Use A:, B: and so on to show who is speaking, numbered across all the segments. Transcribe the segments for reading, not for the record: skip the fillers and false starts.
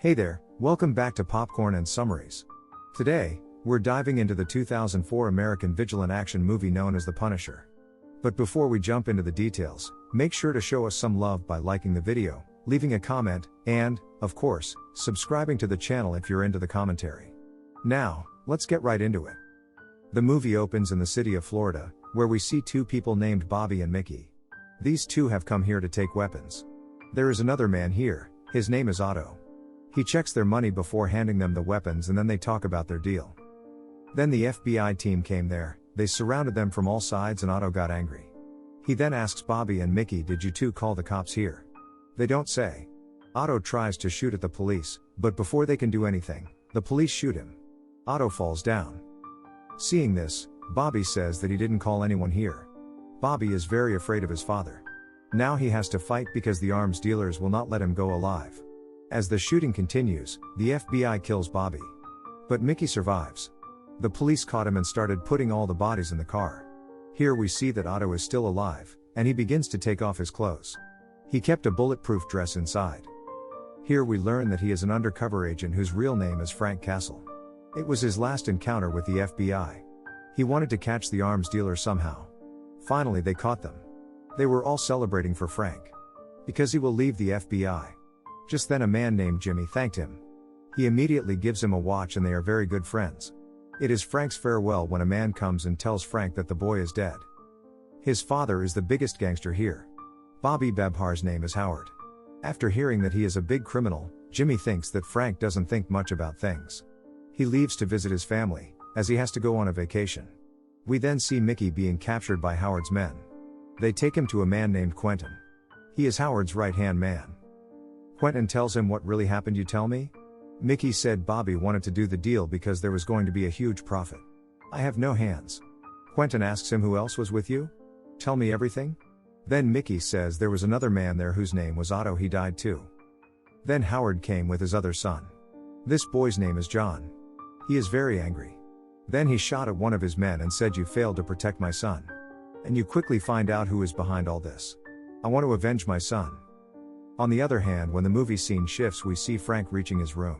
A: Hey there, welcome back to Popcorn and Summaries. Today, we're diving into the 2004 American vigilant action movie known as The Punisher. But before we jump into the details, make sure to show us some love by liking the video, leaving a comment, and, of course, subscribing to the channel if you're into the commentary. Now, let's get right into it. The movie opens in the city of Florida, where we see two people named Bobby and Mickey. These two have come here to take weapons. There is another man here, his name is Otto. He checks their money before handing them the weapons and then they talk about their deal. Then the FBI team came there, they surrounded them from all sides and Otto got angry. He then asks Bobby and Mickey, "Did you two call the cops here?" They don't say. Otto tries to shoot at the police, but before they can do anything, the police shoot him. Otto falls down. Seeing this, Bobby says that he didn't call anyone here. Bobby is very afraid of his father. Now he has to fight because the arms dealers will not let him go alive. As the shooting continues, the FBI kills Bobby. But Mickey survives. The police caught him and started putting all the bodies in the car. Here we see that Otto is still alive, and he begins to take off his clothes. He kept a bulletproof dress inside. Here we learn that he is an undercover agent whose real name is Frank Castle. It was his last encounter with the FBI. He wanted to catch the arms dealer somehow. Finally they caught them. They were all celebrating for Frank. Because he will leave the FBI. Just then a man named Jimmy thanked him. He immediately gives him a watch and they are very good friends. It is Frank's farewell when a man comes and tells Frank that the boy is dead. His father is the biggest gangster here. Bobby Babhar's name is Howard. After hearing that he is a big criminal, Jimmy thinks that Frank doesn't think much about things. He leaves to visit his family, as he has to go on a vacation. We then see Mickey being captured by Howard's men. They take him to a man named Quentin. He is Howard's right-hand man. Quentin tells him, "What really happened, you tell me?" Mickey said Bobby wanted to do the deal because there was going to be a huge profit. "I have no hands." Quentin asks him, "Who else was with you? Tell me everything." Then Mickey says there was another man there whose name was Otto, he died too. Then Howard came with his other son. This boy's name is John. He is very angry. Then he shot at one of his men and said, "You failed to protect my son. And you quickly find out who is behind all this. I want to avenge my son." On the other hand, when the movie scene shifts, we see Frank reaching his room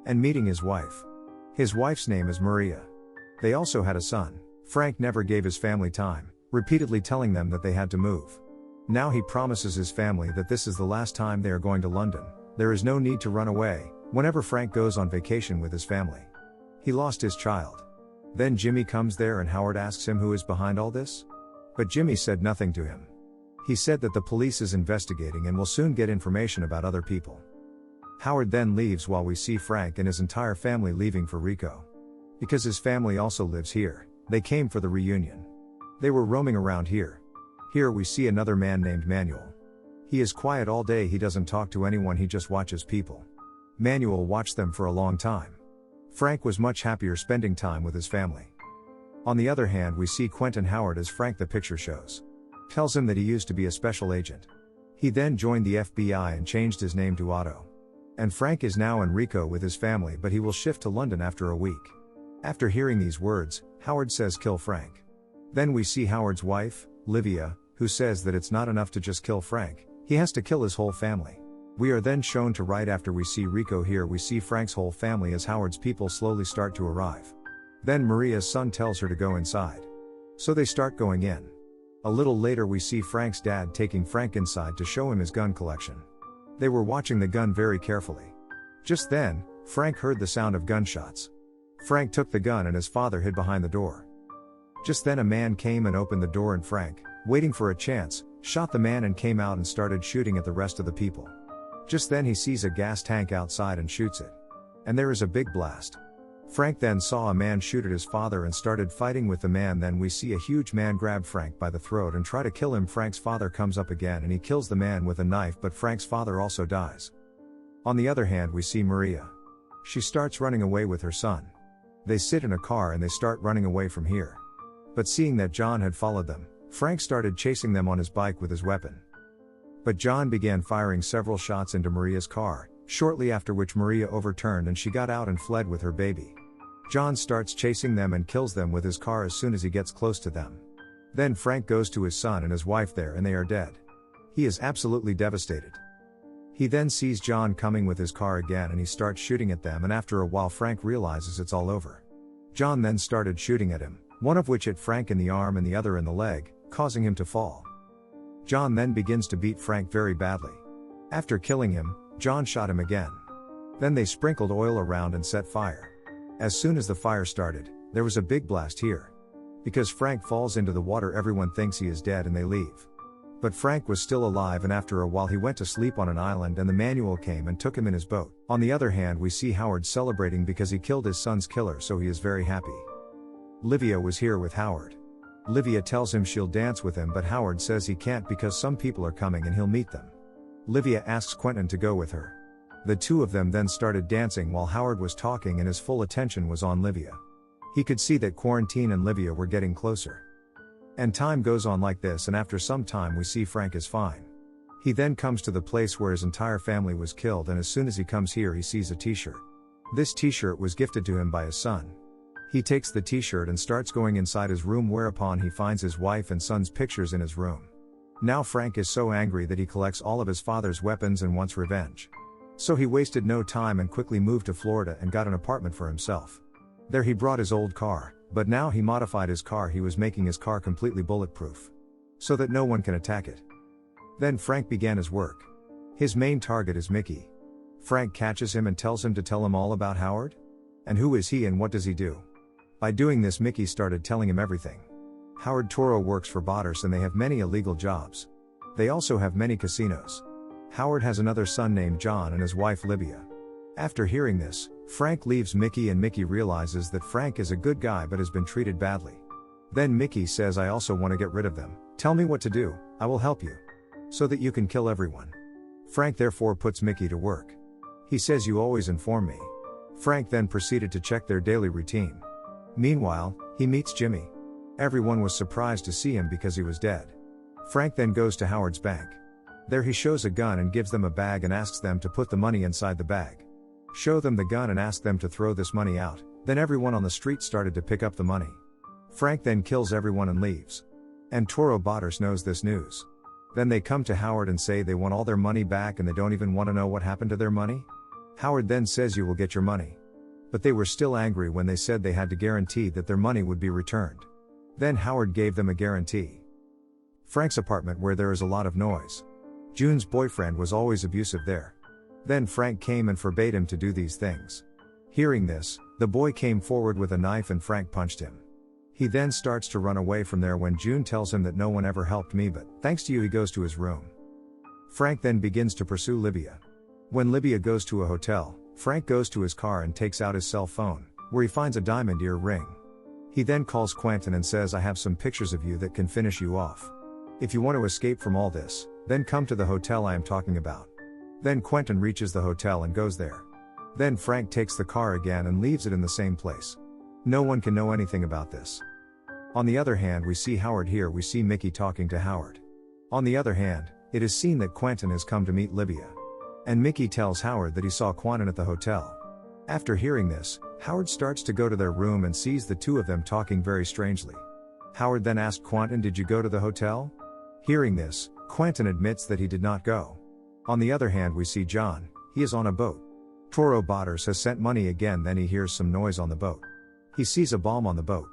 A: and meeting his wife. His wife's name is Maria. They also had a son. Frank never gave his family time, repeatedly telling them that they had to move. Now he promises his family that this is the last time they are going to London. There is no need to run away whenever Frank goes on vacation with his family. He lost his child. Then Jimmy comes there and Howard asks him who is behind all this. But Jimmy said nothing to him. He said that the police is investigating and will soon get information about other people. Howard then leaves while we see Frank and his entire family leaving for Rico. Because his family also lives here, they came for the reunion. They were roaming around here. Here we see another man named Manuel. He is quiet all day, he doesn't talk to anyone, he just watches people. Manuel watched them for a long time. Frank was much happier spending time with his family. On the other hand, we see Quentin Howard as Frank the picture shows. Tells him that he used to be a special agent. He then joined the FBI and changed his name to Otto. And Frank is now in Rico with his family, but he will shift to London after a week. After hearing these words, Howard says, "Kill Frank." Then we see Howard's wife, Livia, who says that it's not enough to just kill Frank, he has to kill his whole family. We are then shown to right after we see Rico. Here we see Frank's whole family as Howard's people slowly start to arrive. Then Maria's son tells her to go inside. So they start going in. A little later we see Frank's dad taking Frank inside to show him his gun collection. They were watching the gun very carefully. Just then, Frank heard the sound of gunshots. Frank took the gun and his father hid behind the door. Just then a man came and opened the door and Frank, waiting for a chance, shot the man and came out and started shooting at the rest of the people. Just then he sees a gas tank outside and shoots it. And there is a big blast. Frank then saw a man shoot at his father and started fighting with the man. Then we see a huge man grab Frank by the throat and try to kill him. Frank's father comes up again and he kills the man with a knife, but Frank's father also dies. On the other hand, we see Maria. She starts running away with her son. They sit in a car and they start running away from here. But seeing that John had followed them, Frank started chasing them on his bike with his weapon. But John began firing several shots into Maria's car, shortly after which Maria overturned and she got out and fled with her baby. John starts chasing them and kills them with his car as soon as he gets close to them. Then Frank goes to his son and his wife there and they are dead. He is absolutely devastated. He then sees John coming with his car again and he starts shooting at them, and after a while Frank realizes it's all over. John then started shooting at him, one of which hit Frank in the arm and the other in the leg, causing him to fall. John then begins to beat Frank very badly. After killing him, John shot him again. Then they sprinkled oil around and set fire. As soon as the fire started, there was a big blast here. Because Frank falls into the water, everyone thinks he is dead and they leave. But Frank was still alive, and after a while he went to sleep on an island and the manual came and took him in his boat. On the other hand, we see Howard celebrating because he killed his son's killer, so he is very happy. Livia was here with Howard. Livia tells him she'll dance with him, but Howard says he can't because some people are coming and he'll meet them. Livia asks Quentin to go with her. The two of them then started dancing while Howard was talking and his full attention was on Livia. He could see that Quarantine and Livia were getting closer. And time goes on like this, and after some time we see Frank is fine. He then comes to the place where his entire family was killed, and as soon as he comes here he sees a t-shirt. This t-shirt was gifted to him by his son. He takes the t-shirt and starts going inside his room, whereupon he finds his wife and son's pictures in his room. Now Frank is so angry that he collects all of his father's weapons and wants revenge. So he wasted no time and quickly moved to Florida and got an apartment for himself. There he brought his old car, but now he modified his car. He was making his car completely bulletproof, so that no one can attack it. Then Frank began his work. His main target is Mickey. Frank catches him and tells him to tell him all about Howard. And who is he and what does he do? By doing this, Mickey started telling him everything. Howard Toro works for Botters and they have many illegal jobs. They also have many casinos. Howard has another son named John and his wife Livia. After hearing this, Frank leaves Mickey and Mickey realizes that Frank is a good guy but has been treated badly. Then Mickey says, I also want to get rid of them. Tell me what to do, I will help you. So that you can kill everyone. Frank therefore puts Mickey to work. He says, you always inform me. Frank then proceeded to check their daily routine. Meanwhile, he meets Jimmy. Everyone was surprised to see him because he was dead. Frank then goes to Howard's bank. There he shows a gun and gives them a bag and asks them to put the money inside the bag. Show them the gun and ask them to throw this money out. Then everyone on the street started to pick up the money. Frank then kills everyone and leaves. And Toro Botters knows this news. Then they come to Howard and say they want all their money back and they don't even want to know what happened to their money. Howard then says, you will get your money. But they were still angry when they said they had to guarantee that their money would be returned. Then Howard gave them a guarantee. Frank's apartment, where there is a lot of noise. June's boyfriend was always abusive there. Then Frank came and forbade him to do these things. Hearing this, the boy came forward with a knife and Frank punched him. He then starts to run away from there when June tells him that no one ever helped me, but thanks to you, he goes to his room. Frank then begins to pursue Livia. When Livia goes to a hotel, Frank goes to his car and takes out his cell phone, where he finds a diamond ear ring. He then calls Quentin and says, I have some pictures of you that can finish you off. If you want to escape from all this, then come to the hotel I am talking about. Then Quentin reaches the hotel and goes there. Then Frank takes the car again and leaves it in the same place. No one can know anything about this. On the other hand, we see Howard here. We see Mickey talking to Howard. On the other hand, it is seen that Quentin has come to meet Livia. And Mickey tells Howard that he saw Quentin at the hotel. After hearing this, Howard starts to go to their room and sees the two of them talking very strangely. Howard then asked Quentin, did you go to the hotel? Hearing this, Quentin admits that he did not go. On the other hand, we see John. He is on a boat. Toro Botters has sent money again. Then he hears some noise on the boat. He sees a bomb on the boat.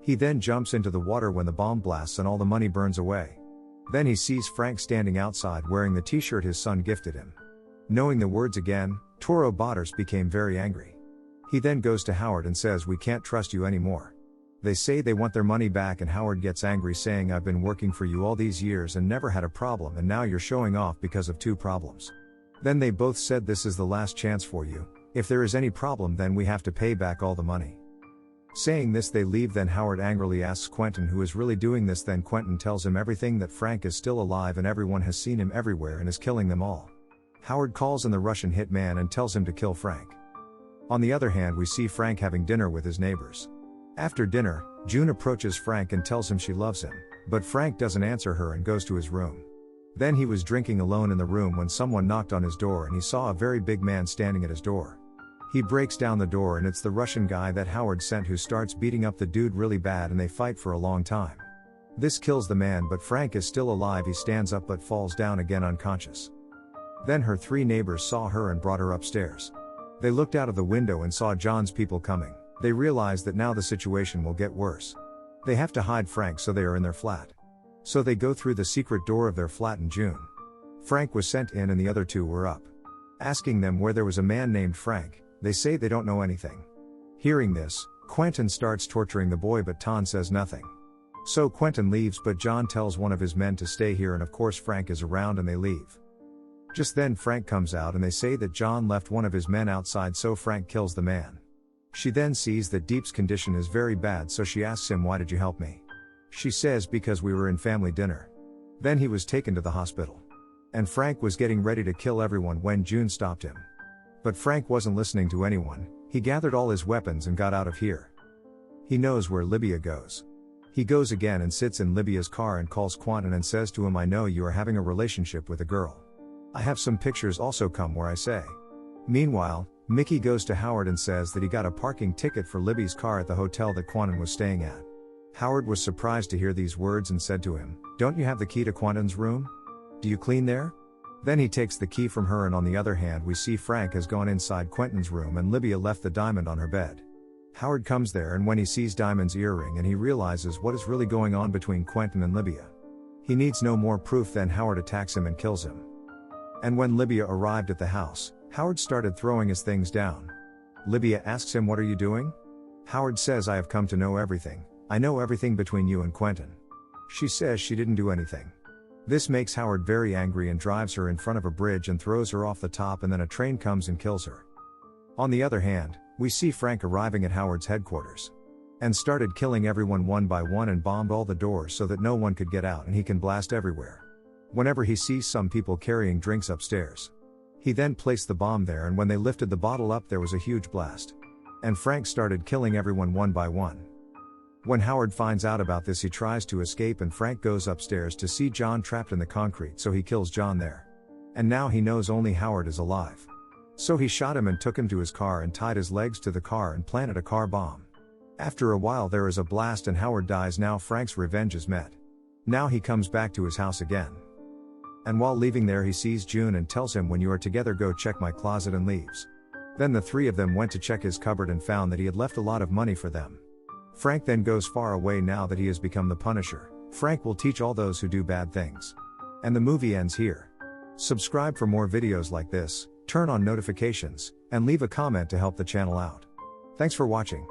A: He then jumps into the water when the bomb blasts and all the money burns away. Then he sees Frank standing outside wearing the t-shirt his son gifted him. Knowing the words again, Toro Botters became very angry. He then goes to Howard and says, we can't trust you anymore. They say they want their money back and Howard gets angry, saying, I've been working for you all these years and never had a problem, and now you're showing off because of 2 problems. Then they both said, this is the last chance for you. If there is any problem, then we have to pay back all the money. Saying this, they leave. Then Howard angrily asks Quentin who is really doing this. Then Quentin tells him everything, that Frank is still alive and everyone has seen him everywhere and is killing them all. Howard calls in the Russian hitman and tells him to kill Frank. On the other hand, we see Frank having dinner with his neighbors. After dinner, June approaches Frank and tells him she loves him, but Frank doesn't answer her and goes to his room. Then he was drinking alone in the room when someone knocked on his door and he saw a very big man standing at his door. He breaks down the door and it's the Russian guy that Howard sent, who starts beating up the dude really bad and they fight for a long time. This kills the man, but Frank is still alive. He stands up but falls down again unconscious. Then her 3 neighbors saw her and brought her upstairs. They looked out of the window and saw John's people coming. They realized that now the situation will get worse. They have to hide Frank, so they are in their flat. So they go through the secret door of their flat in June. Frank was sent in and the other 2 were up. Asking them where there was a man named Frank, they say they don't know anything. Hearing this, Quentin starts torturing the boy, but Ton says nothing. So Quentin leaves, but John tells one of his men to stay here, and of course Frank is around and they leave. Just then Frank comes out and they say that John left one of his men outside, so Frank kills the man. She then sees that Deep's condition is very bad, so she asks him, "Why did you help me?" She says, "Because we were in family dinner." Then he was taken to the hospital. And Frank was getting ready to kill everyone when June stopped him. But Frank wasn't listening to anyone. He gathered all his weapons and got out of here. He knows where Libya goes. He goes again and sits in Libya's car and calls Quentin and says to him, "I know you are having a relationship with a girl. I have some pictures, also come where I say." Meanwhile, Mickey goes to Howard and says that he got a parking ticket for Libby's car at the hotel that Quentin was staying at. Howard was surprised to hear these words and said to him, "Don't you have the key to Quentin's room? Do you clean there?" Then he takes the key from her, and on the other hand we see Frank has gone inside Quentin's room and Libya left the diamond on her bed. Howard comes there, and when he sees Diamond's earring and he realizes what is really going on between Quentin and Libya. He needs no more proof, then Howard attacks him and kills him. And when Libya arrived at the house, Howard started throwing his things down. Libya asks him, "What are you doing?" Howard says, "I have come to know everything. I know everything between you and Quentin." She says she didn't do anything. This makes Howard very angry and drives her in front of a bridge and throws her off the top, and then a train comes and kills her. On the other hand, we see Frank arriving at Howard's headquarters. And started killing everyone one by one and bombed all the doors so that no one could get out and he can blast everywhere. Whenever he sees some people carrying drinks upstairs. He then placed the bomb there, and when they lifted the bottle up there was a huge blast. And Frank started killing everyone one by one. When Howard finds out about this, he tries to escape, and Frank goes upstairs to see John trapped in the concrete, so he kills John there. And now he knows only Howard is alive. So he shot him and took him to his car and tied his legs to the car and planted a car bomb. After a while there is a blast and Howard dies. Now Frank's revenge is met. Now he comes back to his house again. And while leaving there he sees June and tells him, "When you are together go check my closet," and leaves. Then the 3 of them went to check his cupboard and found that he had left a lot of money for them. Frank then goes far away. Now that he has become the Punisher, Frank will teach all those who do bad things. And the movie ends here. Subscribe for more videos like this, turn on notifications, and leave a comment to help the channel out. Thanks for watching.